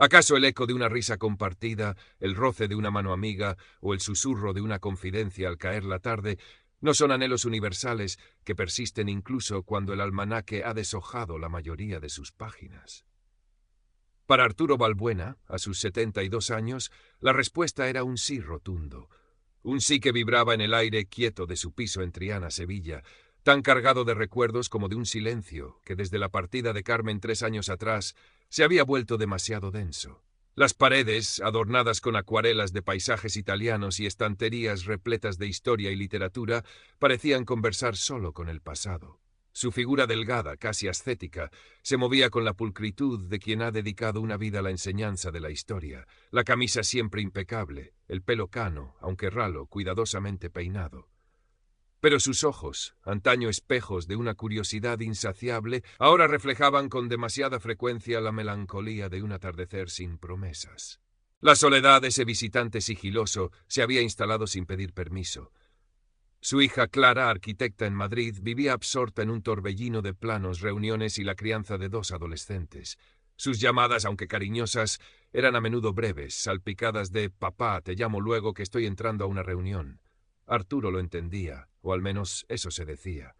¿Acaso el eco de una risa compartida, el roce de una mano amiga o el susurro de una confidencia al caer la tarde no son anhelos universales que persisten incluso cuando el almanaque ha deshojado la mayoría de sus páginas? Para Arturo Balbuena, a sus 72 años, la respuesta era un sí rotundo. Un sí que vibraba en el aire quieto de su piso en Triana, Sevilla, tan cargado de recuerdos como de un silencio que desde la partida de Carmen 3 años atrás se había vuelto demasiado denso. Las paredes, adornadas con acuarelas de paisajes italianos y estanterías repletas de historia y literatura, parecían conversar solo con el pasado. Su figura delgada, casi ascética, se movía con la pulcritud de quien ha dedicado una vida a la enseñanza de la historia, la camisa siempre impecable, el pelo cano, aunque ralo, cuidadosamente peinado. Pero sus ojos, antaño espejos de una curiosidad insaciable, ahora reflejaban con demasiada frecuencia la melancolía de un atardecer sin promesas. La soledad de ese visitante sigiloso se había instalado sin pedir permiso. Su hija Clara, arquitecta en Madrid, vivía absorta en un torbellino de planos, reuniones y la crianza de 2 adolescentes. Sus llamadas, aunque cariñosas, eran a menudo breves, salpicadas de «Papá, te llamo luego que estoy entrando a una reunión». Arturo lo entendía, o al menos eso se decía.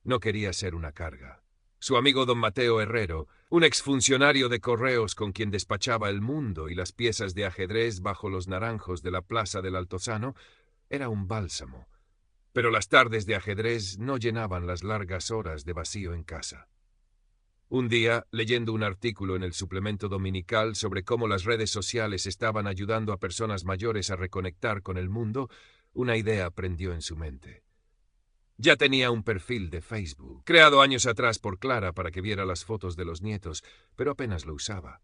No quería ser una carga. Su amigo don Mateo Herrero, un exfuncionario de correos con quien despachaba el mundo y las piezas de ajedrez bajo los naranjos de la plaza del Altozano, era un bálsamo. Pero las tardes de ajedrez no llenaban las largas horas de vacío en casa. Un día, leyendo un artículo en el suplemento dominical sobre cómo las redes sociales estaban ayudando a personas mayores a reconectar con el mundo, una idea prendió en su mente. Ya tenía un perfil de Facebook, creado años atrás por Clara para que viera las fotos de los nietos, pero apenas lo usaba.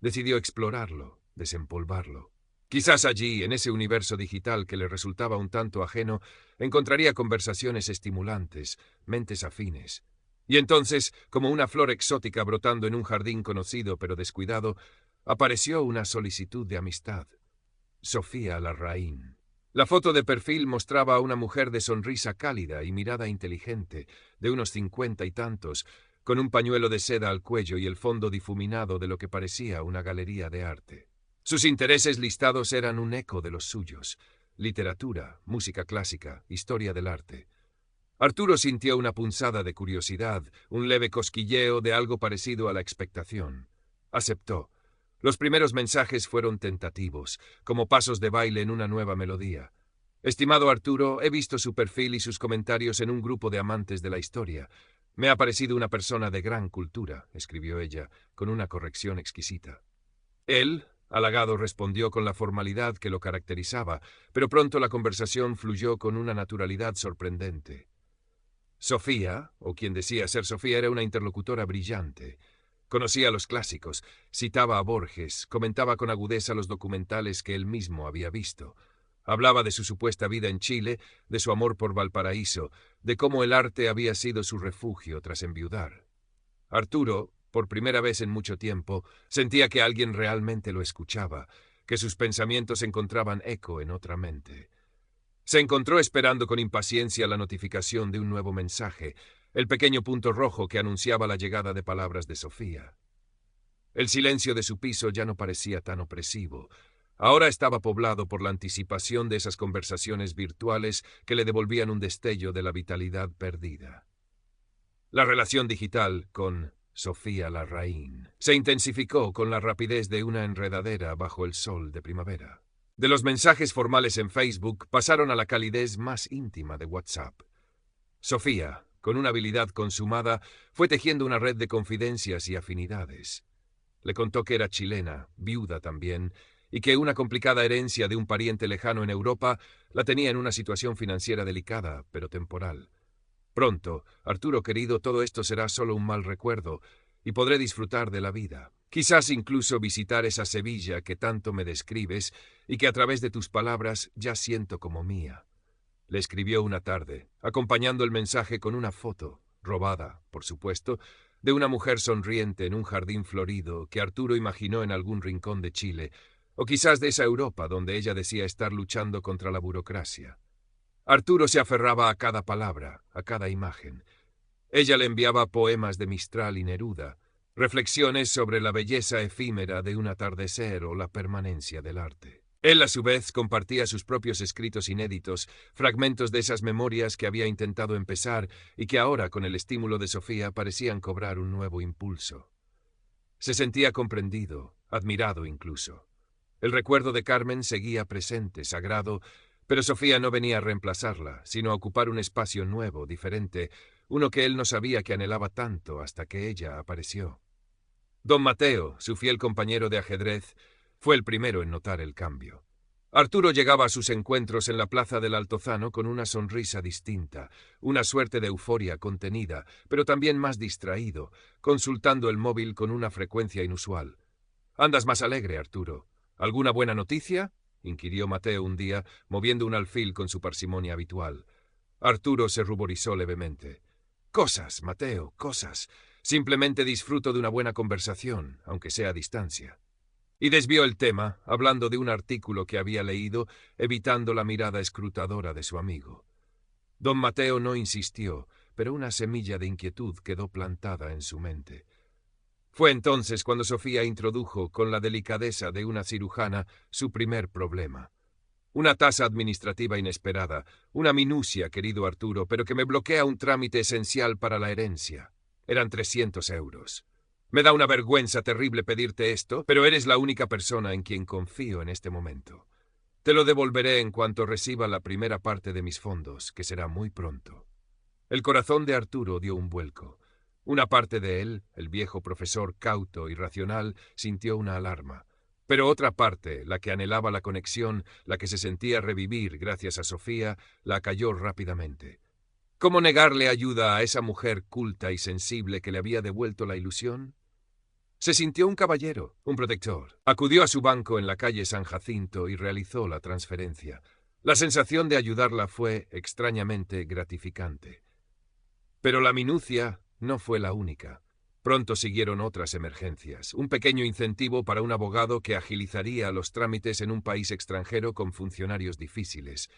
Decidió explorarlo, desempolvarlo. Quizás allí, en ese universo digital que le resultaba un tanto ajeno, encontraría conversaciones estimulantes, mentes afines. Y entonces, como una flor exótica brotando en un jardín conocido pero descuidado, apareció una solicitud de amistad. Sofía Larraín. La foto de perfil mostraba a una mujer de sonrisa cálida y mirada inteligente, de unos 50 y tantos, con un pañuelo de seda al cuello y el fondo difuminado de lo que parecía una galería de arte. Sus intereses listados eran un eco de los suyos: literatura, música clásica, historia del arte. Arturo sintió una punzada de curiosidad, un leve cosquilleo de algo parecido a la expectación. Aceptó. Los primeros mensajes fueron tentativos, como pasos de baile en una nueva melodía. Estimado Arturo, he visto su perfil y sus comentarios en un grupo de amantes de la historia. Me ha parecido una persona de gran cultura, escribió ella, con una corrección exquisita. Él, halagado, respondió con la formalidad que lo caracterizaba, pero pronto la conversación fluyó con una naturalidad sorprendente. Sofía, o quien decía ser Sofía, era una interlocutora brillante. Conocía los clásicos, citaba a Borges, comentaba con agudeza los documentales que él mismo había visto. Hablaba de su supuesta vida en Chile, de su amor por Valparaíso, de cómo el arte había sido su refugio tras enviudar. Arturo, por primera vez en mucho tiempo, sentía que alguien realmente lo escuchaba, que sus pensamientos encontraban eco en otra mente. Se encontró esperando con impaciencia la notificación de un nuevo mensaje, el pequeño punto rojo que anunciaba la llegada de palabras de Sofía. El silencio de su piso ya no parecía tan opresivo. Ahora estaba poblado por la anticipación de esas conversaciones virtuales que le devolvían un destello de la vitalidad perdida. La relación digital con Sofía Larraín se intensificó con la rapidez de una enredadera bajo el sol de primavera. De los mensajes formales en Facebook pasaron a la calidez más íntima de WhatsApp. Sofía, con una habilidad consumada, fue tejiendo una red de confidencias y afinidades. Le contó que era chilena, viuda también, y que una complicada herencia de un pariente lejano en Europa la tenía en una situación financiera delicada, pero temporal. Pronto, Arturo querido, todo esto será solo un mal recuerdo, y podré disfrutar de la vida. Quizás incluso visitar esa Sevilla que tanto me describes y que a través de tus palabras ya siento como mía. Le escribió una tarde, acompañando el mensaje con una foto, robada, por supuesto, de una mujer sonriente en un jardín florido que Arturo imaginó en algún rincón de Chile, o quizás de esa Europa donde ella decía estar luchando contra la burocracia. Arturo se aferraba a cada palabra, a cada imagen. Ella le enviaba poemas de Mistral y Neruda, reflexiones sobre la belleza efímera de un atardecer o la permanencia del arte. Él, a su vez, compartía sus propios escritos inéditos, fragmentos de esas memorias que había intentado empezar y que ahora, con el estímulo de Sofía, parecían cobrar un nuevo impulso. Se sentía comprendido, admirado incluso. El recuerdo de Carmen seguía presente, sagrado, pero Sofía no venía a reemplazarla, sino a ocupar un espacio nuevo, diferente, uno que él no sabía que anhelaba tanto hasta que ella apareció. Don Mateo, su fiel compañero de ajedrez, fue el primero en notar el cambio. Arturo llegaba a sus encuentros en la plaza del Altozano con una sonrisa distinta, una suerte de euforia contenida, pero también más distraído, consultando el móvil con una frecuencia inusual. «Andas más alegre, Arturo. ¿Alguna buena noticia?», inquirió Mateo un día, moviendo un alfil con su parsimonia habitual. Arturo se ruborizó levemente. «Cosas, Mateo, cosas. Simplemente disfruto de una buena conversación, aunque sea a distancia». Y desvió el tema, hablando de un artículo que había leído, evitando la mirada escrutadora de su amigo. Don Mateo no insistió, pero una semilla de inquietud quedó plantada en su mente. Fue entonces cuando Sofía introdujo, con la delicadeza de una cirujana, su primer problema. Una tasa administrativa inesperada, una minucia, querido Arturo, pero que me bloquea un trámite esencial para la herencia. Eran 300 euros. Me da una vergüenza terrible pedirte esto, pero eres la única persona en quien confío en este momento. Te lo devolveré en cuanto reciba la primera parte de mis fondos, que será muy pronto. El corazón de Arturo dio un vuelco. Una parte de él, el viejo profesor cauto y racional, sintió una alarma. Pero otra parte, la que anhelaba la conexión, la que se sentía revivir gracias a Sofía, la acalló rápidamente. ¿Cómo negarle ayuda a esa mujer culta y sensible que le había devuelto la ilusión? Se sintió un caballero, un protector. Acudió a su banco en la calle San Jacinto y realizó la transferencia. La sensación de ayudarla fue, extrañamente, gratificante. Pero la minucia no fue la única. Pronto siguieron otras emergencias, un pequeño incentivo para un abogado que agilizaría los trámites en un país extranjero con funcionarios difíciles,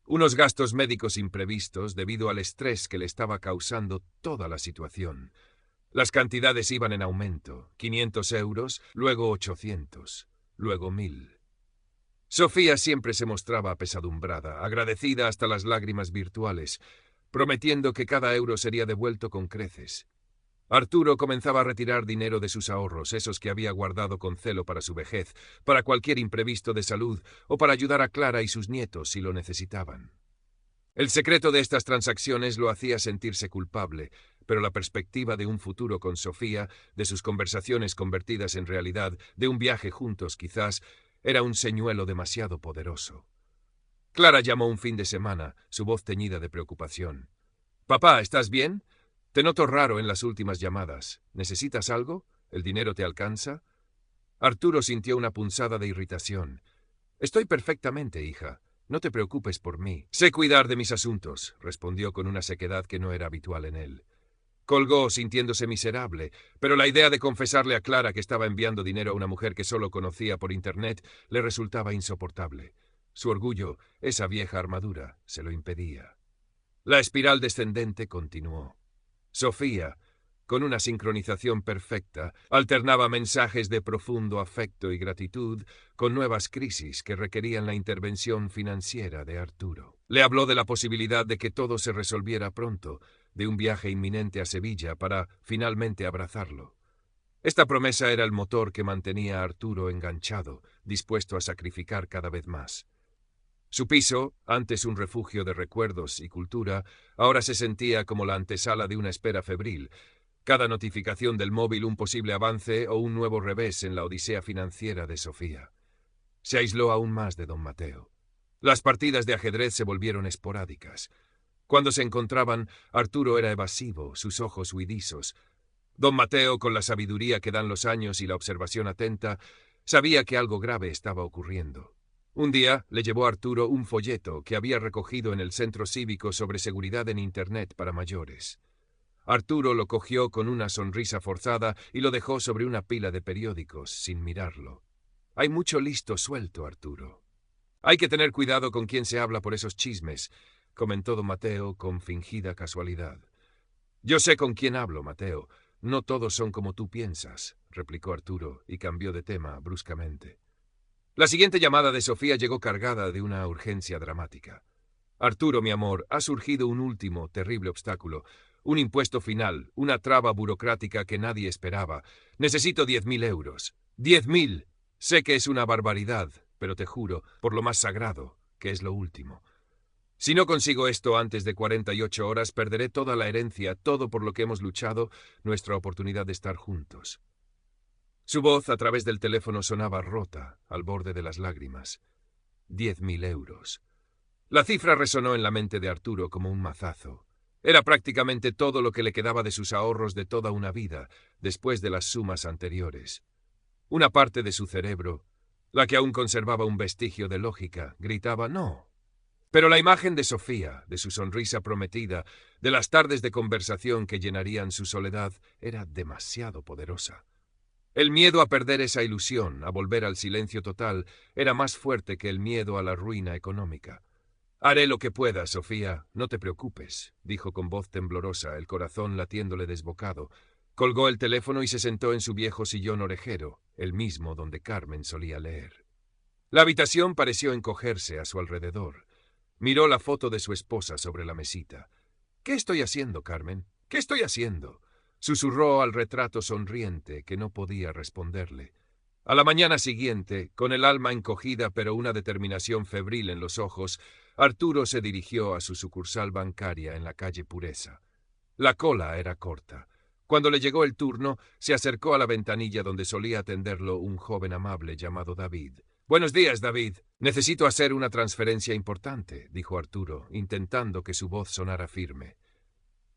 unos gastos médicos imprevistos debido al estrés que le estaba causando toda la situación. Las cantidades iban en aumento, 500 euros, luego 800, luego 1000. Sofía siempre se mostraba apesadumbrada, agradecida hasta las lágrimas virtuales, prometiendo que cada euro sería devuelto con creces. Arturo comenzaba a retirar dinero de sus ahorros, esos que había guardado con celo para su vejez, para cualquier imprevisto de salud o para ayudar a Clara y sus nietos si lo necesitaban. El secreto de estas transacciones lo hacía sentirse culpable, pero la perspectiva de un futuro con Sofía, de sus conversaciones convertidas en realidad, de un viaje juntos quizás, era un señuelo demasiado poderoso. Clara llamó un fin de semana, su voz teñida de preocupación. «Papá, ¿estás bien? Te noto raro en las últimas llamadas. ¿Necesitas algo? ¿El dinero te alcanza?» Arturo sintió una punzada de irritación. «Estoy perfectamente, hija. No te preocupes por mí. Sé cuidar de mis asuntos», respondió con una sequedad que no era habitual en él. Colgó, sintiéndose miserable, pero la idea de confesarle a Clara que estaba enviando dinero a una mujer que solo conocía por Internet le resultaba insoportable. Su orgullo, esa vieja armadura, se lo impedía. La espiral descendente continuó. Sofía, con una sincronización perfecta, alternaba mensajes de profundo afecto y gratitud con nuevas crisis que requerían la intervención financiera de Arturo. Le habló de la posibilidad de que todo se resolviera pronto, de un viaje inminente a Sevilla para finalmente abrazarlo. Esta promesa era el motor que mantenía a Arturo enganchado, dispuesto a sacrificar cada vez más. Su piso, antes un refugio de recuerdos y cultura, ahora se sentía como la antesala de una espera febril. Cada notificación del móvil un posible avance o un nuevo revés en la odisea financiera de Sofía. Se aisló aún más de don Mateo. Las partidas de ajedrez se volvieron esporádicas. Cuando se encontraban, Arturo era evasivo, sus ojos huidizos. Don Mateo, con la sabiduría que dan los años y la observación atenta, sabía que algo grave estaba ocurriendo. Un día le llevó a Arturo un folleto que había recogido en el centro cívico sobre seguridad en Internet para mayores. Arturo lo cogió con una sonrisa forzada y lo dejó sobre una pila de periódicos, sin mirarlo. «Hay mucho listo suelto, Arturo. Hay que tener cuidado con quién se habla por esos chismes», comentó don Mateo con fingida casualidad. «Yo sé con quién hablo, Mateo. no todos son como tú piensas, replicó Arturo, y cambió de tema bruscamente. La siguiente llamada de Sofía llegó cargada de una urgencia dramática. Arturo, mi amor, ha surgido un último, terrible obstáculo. Un impuesto final, una traba burocrática que nadie esperaba. Necesito 10.000 euros. ¡10.000! Sé que es una barbaridad, pero te juro, por lo más sagrado, que es lo último. Si no consigo esto antes de 48 horas, perderé toda la herencia, todo por lo que hemos luchado, nuestra oportunidad de estar juntos. Su voz a través del teléfono sonaba rota, al borde de las lágrimas. 10.000 euros. La cifra resonó en la mente de Arturo como un mazazo. Era prácticamente todo lo que le quedaba de sus ahorros de toda una vida, después de las sumas anteriores. Una parte de su cerebro, la que aún conservaba un vestigio de lógica, gritaba «no». Pero la imagen de Sofía, de su sonrisa prometida, de las tardes de conversación que llenarían su soledad, era demasiado poderosa. El miedo a perder esa ilusión, a volver al silencio total, era más fuerte que el miedo a la ruina económica. «Haré lo que pueda, Sofía, no te preocupes», dijo con voz temblorosa, el corazón latiéndole desbocado. Colgó el teléfono y se sentó en su viejo sillón orejero, el mismo donde Carmen solía leer. La habitación pareció encogerse a su alrededor. Miró la foto de su esposa sobre la mesita. «¿Qué estoy haciendo, Carmen? ¿Qué estoy haciendo?», susurró al retrato sonriente, que no podía responderle. A la mañana siguiente, con el alma encogida pero una determinación febril en los ojos, Arturo se dirigió a su sucursal bancaria en la calle Pureza. La cola era corta. Cuando le llegó el turno, se acercó a la ventanilla donde solía atenderlo un joven amable llamado David. «Buenos días, David. Necesito hacer una transferencia importante», dijo Arturo, intentando que su voz sonara firme.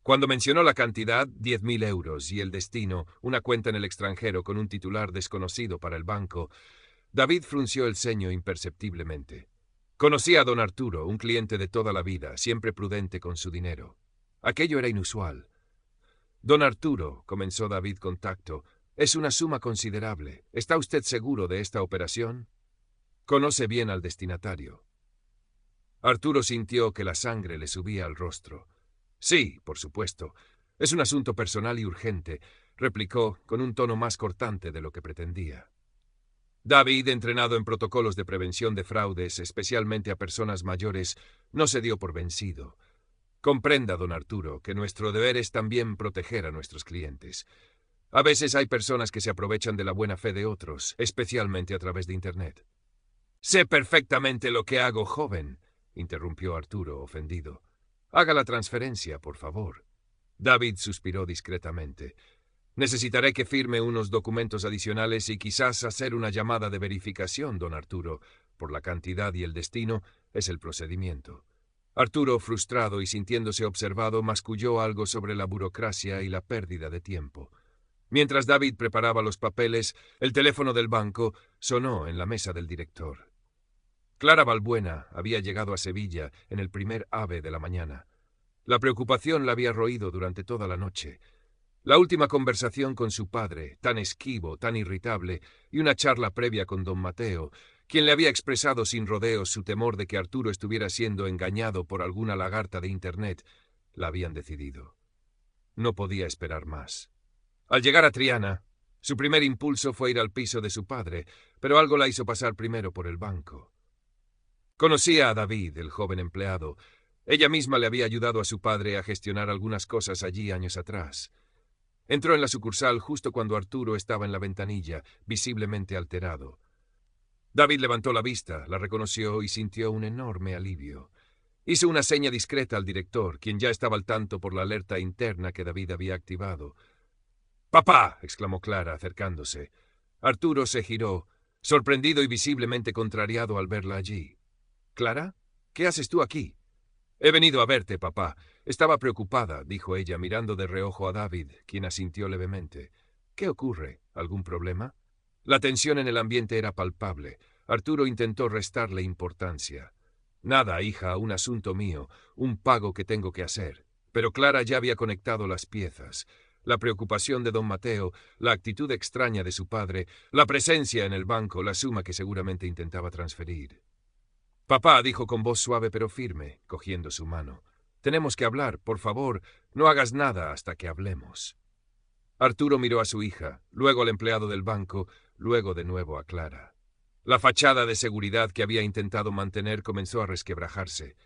Cuando mencionó la cantidad, 10.000 euros, y el destino, una cuenta en el extranjero con un titular desconocido para el banco, David frunció el ceño imperceptiblemente. Conocía a don Arturo, un cliente de toda la vida, siempre prudente con su dinero. Aquello era inusual. «Don Arturo», comenzó David con tacto, «es una suma considerable. ¿Está usted seguro de esta operación? Conoce bien al destinatario». Arturo sintió que la sangre le subía al rostro. «Sí, por supuesto. Es un asunto personal y urgente», replicó con un tono más cortante de lo que pretendía. David, entrenado en protocolos de prevención de fraudes, especialmente a personas mayores, no se dio por vencido. «Comprenda, don Arturo, que nuestro deber es también proteger a nuestros clientes. A veces hay personas que se aprovechan de la buena fe de otros, especialmente a través de Internet». «Sé perfectamente lo que hago, joven», interrumpió Arturo, ofendido. «Haga la transferencia, por favor». David suspiró discretamente. «Necesitaré que firme unos documentos adicionales y quizás hacer una llamada de verificación, don Arturo. Por la cantidad y el destino, es el procedimiento». Arturo, frustrado y sintiéndose observado, masculló algo sobre la burocracia y la pérdida de tiempo. Mientras David preparaba los papeles, el teléfono del banco sonó en la mesa del director. Clara Balbuena había llegado a Sevilla en el primer ave de la mañana. La preocupación la había roído durante toda la noche. La última conversación con su padre, tan esquivo, tan irritable, y una charla previa con don Mateo, quien le había expresado sin rodeos su temor de que Arturo estuviera siendo engañado por alguna lagarta de Internet, la habían decidido. No podía esperar más. Al llegar a Triana, su primer impulso fue ir al piso de su padre, pero algo la hizo pasar primero por el banco. Conocía a David, el joven empleado. Ella misma le había ayudado a su padre a gestionar algunas cosas allí años atrás. Entró en la sucursal justo cuando Arturo estaba en la ventanilla, visiblemente alterado. David levantó la vista, la reconoció y sintió un enorme alivio. Hizo una seña discreta al director, quien ya estaba al tanto por la alerta interna que David había activado. «¡Papá!», exclamó Clara, acercándose. Arturo se giró, sorprendido y visiblemente contrariado al verla allí. «¿Clara? ¿Qué haces tú aquí?» «He venido a verte, papá. Estaba preocupada», dijo ella, mirando de reojo a David, quien asintió levemente. «¿Qué ocurre? ¿Algún problema?» La tensión en el ambiente era palpable. Arturo intentó restarle importancia. «Nada, hija, un asunto mío, un pago que tengo que hacer». Pero Clara ya había conectado las piezas. La preocupación de don Mateo, la actitud extraña de su padre, la presencia en el banco, la suma que seguramente intentaba transferir. «Papá», dijo con voz suave pero firme, cogiendo su mano. «Tenemos que hablar, por favor, no hagas nada hasta que hablemos». Arturo miró a su hija, luego al empleado del banco, luego de nuevo a Clara. La fachada de seguridad que había intentado mantener comenzó a resquebrajarse.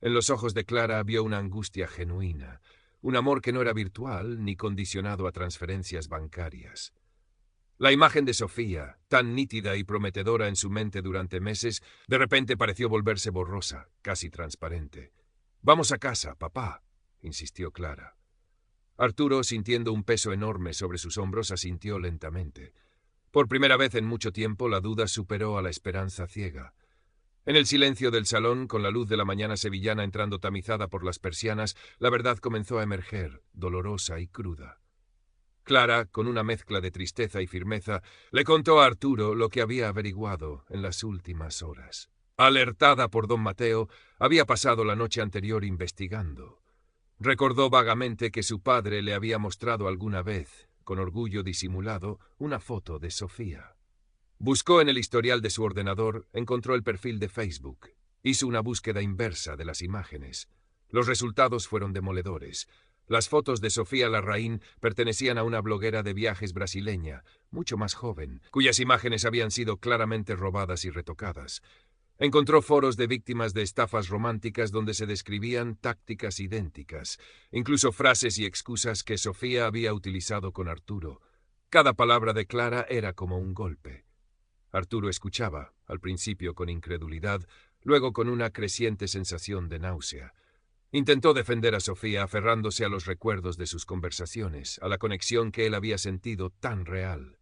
En los ojos de Clara vio una angustia genuina, un amor que no era virtual ni condicionado a transferencias bancarias. La imagen de Sofía, tan nítida y prometedora en su mente durante meses, de repente pareció volverse borrosa, casi transparente. «Vamos a casa, papá», insistió Clara. Arturo, sintiendo un peso enorme sobre sus hombros, asintió lentamente. Por primera vez en mucho tiempo, la duda superó a la esperanza ciega. En el silencio del salón, con la luz de la mañana sevillana entrando tamizada por las persianas, la verdad comenzó a emerger, dolorosa y cruda. Clara, con una mezcla de tristeza y firmeza, le contó a Arturo lo que había averiguado en las últimas horas. Alertada por don Mateo, había pasado la noche anterior investigando. Recordó vagamente que su padre le había mostrado alguna vez, con orgullo disimulado, una foto de Sofía. Buscó en el historial de su ordenador, encontró el perfil de Facebook. Hizo una búsqueda inversa de las imágenes. Los resultados fueron demoledores. Las fotos de Sofía Larraín pertenecían a una bloguera de viajes brasileña, mucho más joven, cuyas imágenes habían sido claramente robadas y retocadas. Encontró foros de víctimas de estafas románticas donde se describían tácticas idénticas, incluso frases y excusas que Sofía había utilizado con Arturo. Cada palabra de Clara era como un golpe. Arturo escuchaba, al principio con incredulidad, luego con una creciente sensación de náusea. Intentó defender a Sofía aferrándose a los recuerdos de sus conversaciones, a la conexión que él había sentido tan real.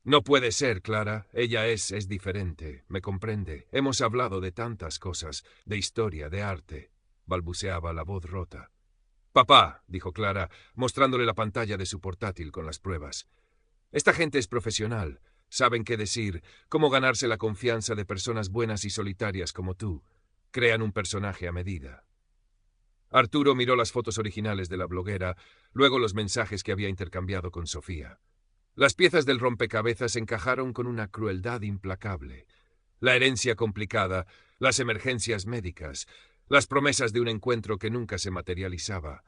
«No puede ser, Clara. Ella es diferente. Me comprende. Hemos hablado de tantas cosas, de historia, de arte», balbuceaba la voz rota. «Papá», dijo Clara, mostrándole la pantalla de su portátil con las pruebas. «Esta gente es profesional. Saben qué decir, cómo ganarse la confianza de personas buenas y solitarias como tú. Crean un personaje a medida». Arturo miró las fotos originales de la bloguera, luego los mensajes que había intercambiado con Sofía. Las piezas del rompecabezas encajaron con una crueldad implacable. La herencia complicada, las emergencias médicas, las promesas de un encuentro que nunca se materializaba.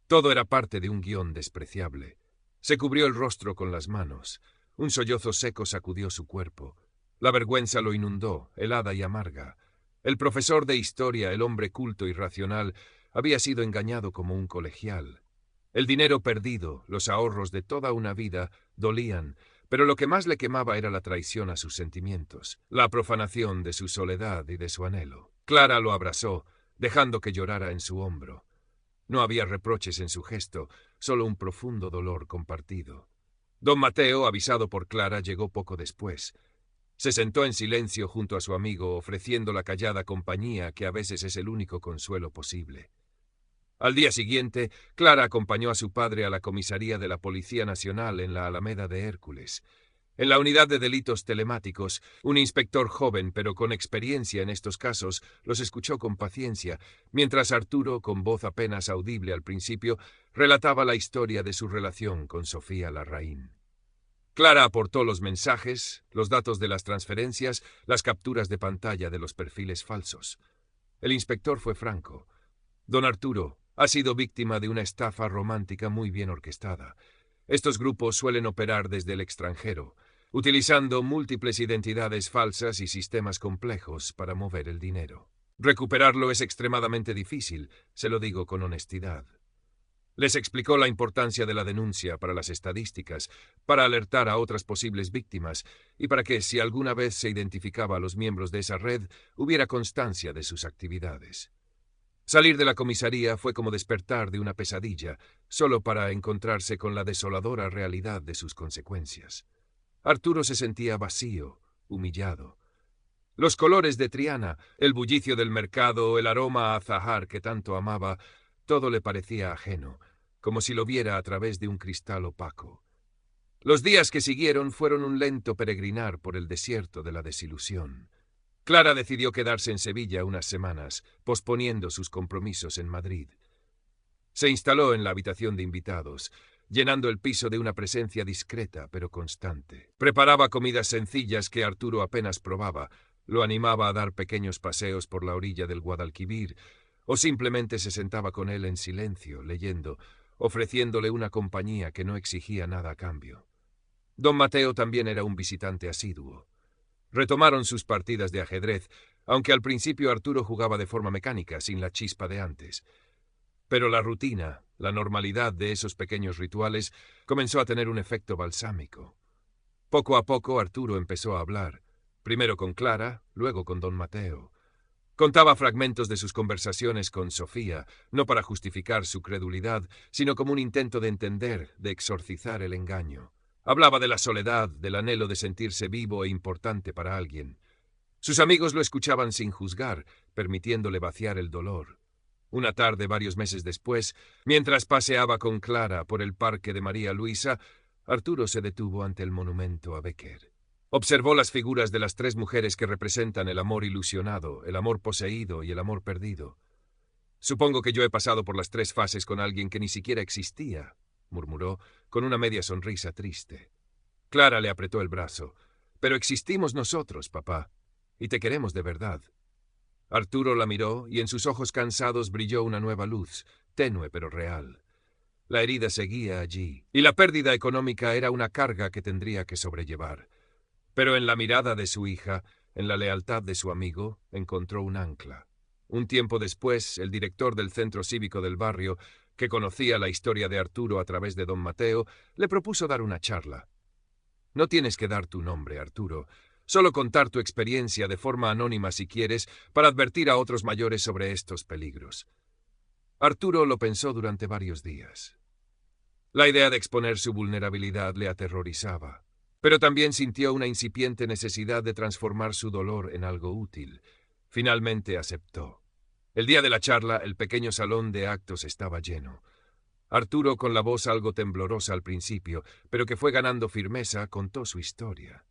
Todo era parte de un guión despreciable. Se cubrió el rostro con las manos. Un sollozo seco sacudió su cuerpo. La vergüenza lo inundó, helada y amarga. El profesor de historia, el hombre culto y racional, había sido engañado como un colegial. El dinero perdido, los ahorros de toda una vida, dolían, pero lo que más le quemaba era la traición a sus sentimientos, la profanación de su soledad y de su anhelo. Clara lo abrazó, dejando que llorara en su hombro. No había reproches en su gesto, solo un profundo dolor compartido. Don Mateo, avisado por Clara, llegó poco después. Se sentó en silencio junto a su amigo, ofreciendo la callada compañía que a veces es el único consuelo posible. Al día siguiente, Clara acompañó a su padre a la comisaría de la Policía Nacional en la Alameda de Hércules. En la unidad de delitos telemáticos, un inspector joven pero con experiencia en estos casos los escuchó con paciencia, mientras Arturo, con voz apenas audible al principio, relataba la historia de su relación con Sofía Larraín. Clara aportó los mensajes, los datos de las transferencias, las capturas de pantalla de los perfiles falsos. El inspector fue franco. «Don Arturo, ha sido víctima de una estafa romántica muy bien orquestada. Estos grupos suelen operar desde el extranjero, utilizando múltiples identidades falsas y sistemas complejos para mover el dinero. Recuperarlo es extremadamente difícil, se lo digo con honestidad». Les explicó la importancia de la denuncia para las estadísticas, para alertar a otras posibles víctimas y para que, si alguna vez se identificaba a los miembros de esa red, hubiera constancia de sus actividades. Salir de la comisaría fue como despertar de una pesadilla, solo para encontrarse con la desoladora realidad de sus consecuencias. Arturo se sentía vacío, humillado. Los colores de Triana, el bullicio del mercado, el aroma a azahar que tanto amaba, todo le parecía ajeno, como si lo viera a través de un cristal opaco. Los días que siguieron fueron un lento peregrinar por el desierto de la desilusión. Clara decidió quedarse en Sevilla unas semanas, posponiendo sus compromisos en Madrid. Se instaló en la habitación de invitados, llenando el piso de una presencia discreta pero constante. Preparaba comidas sencillas que Arturo apenas probaba, lo animaba a dar pequeños paseos por la orilla del Guadalquivir, o simplemente se sentaba con él en silencio, leyendo, ofreciéndole una compañía que no exigía nada a cambio. Don Mateo también era un visitante asiduo. Retomaron sus partidas de ajedrez, aunque al principio Arturo jugaba de forma mecánica, sin la chispa de antes. Pero la rutina, la normalidad de esos pequeños rituales, comenzó a tener un efecto balsámico. Poco a poco Arturo empezó a hablar, primero con Clara, luego con don Mateo. Contaba fragmentos de sus conversaciones con Sofía, no para justificar su credulidad, sino como un intento de entender, de exorcizar el engaño. Hablaba de la soledad, del anhelo de sentirse vivo e importante para alguien. Sus amigos lo escuchaban sin juzgar, permitiéndole vaciar el dolor. Una tarde, varios meses después, mientras paseaba con Clara por el parque de María Luisa, Arturo se detuvo ante el monumento a Becker. Observó las figuras de las tres mujeres que representan el amor ilusionado, el amor poseído y el amor perdido. «Supongo que yo he pasado por las tres fases con alguien que ni siquiera existía», murmuró, con una media sonrisa triste. Clara le apretó el brazo. «Pero existimos nosotros, papá, y te queremos de verdad». Arturo la miró y en sus ojos cansados brilló una nueva luz, tenue pero real. La herida seguía allí, y la pérdida económica era una carga que tendría que sobrellevar. Pero en la mirada de su hija, en la lealtad de su amigo, encontró un ancla. Un tiempo después, el director del centro cívico del barrio, que conocía la historia de Arturo a través de don Mateo, le propuso dar una charla. «No tienes que dar tu nombre, Arturo. Solo contar tu experiencia de forma anónima si quieres, para advertir a otros mayores sobre estos peligros». Arturo lo pensó durante varios días. La idea de exponer su vulnerabilidad le aterrorizaba, pero también sintió una incipiente necesidad de transformar su dolor en algo útil. Finalmente aceptó. El día de la charla, el pequeño salón de actos estaba lleno. Arturo, con la voz algo temblorosa al principio, pero que fue ganando firmeza, contó su historia.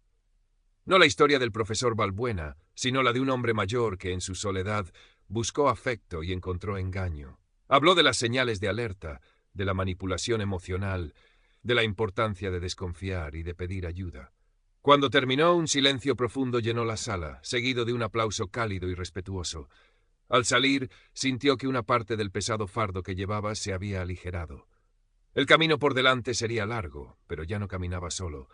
No la historia del profesor Balbuena, sino la de un hombre mayor que en su soledad buscó afecto y encontró engaño. Habló de las señales de alerta, de la manipulación emocional, de la importancia de desconfiar y de pedir ayuda. Cuando terminó, un silencio profundo llenó la sala, seguido de un aplauso cálido y respetuoso. Al salir, sintió que una parte del pesado fardo que llevaba se había aligerado. El camino por delante sería largo, pero ya no caminaba solo.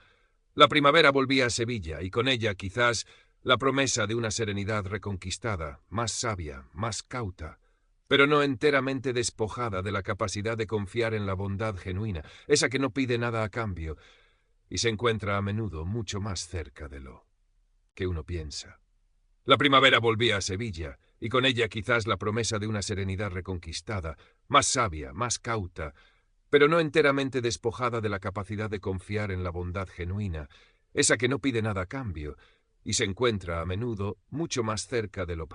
La primavera volvía a Sevilla, y con ella, quizás, la promesa de una serenidad reconquistada, más sabia, más cauta, pero no enteramente despojada de la capacidad de confiar en la bondad genuina, esa que no pide nada a cambio, y se encuentra a menudo mucho más cerca de lo que uno piensa. La primavera volvía a Sevilla, y con ella quizás la promesa de una serenidad reconquistada, más sabia, más cauta, pero no enteramente despojada de la capacidad de confiar en la bondad genuina, esa que no pide nada a cambio, y se encuentra a menudo mucho más cerca de lo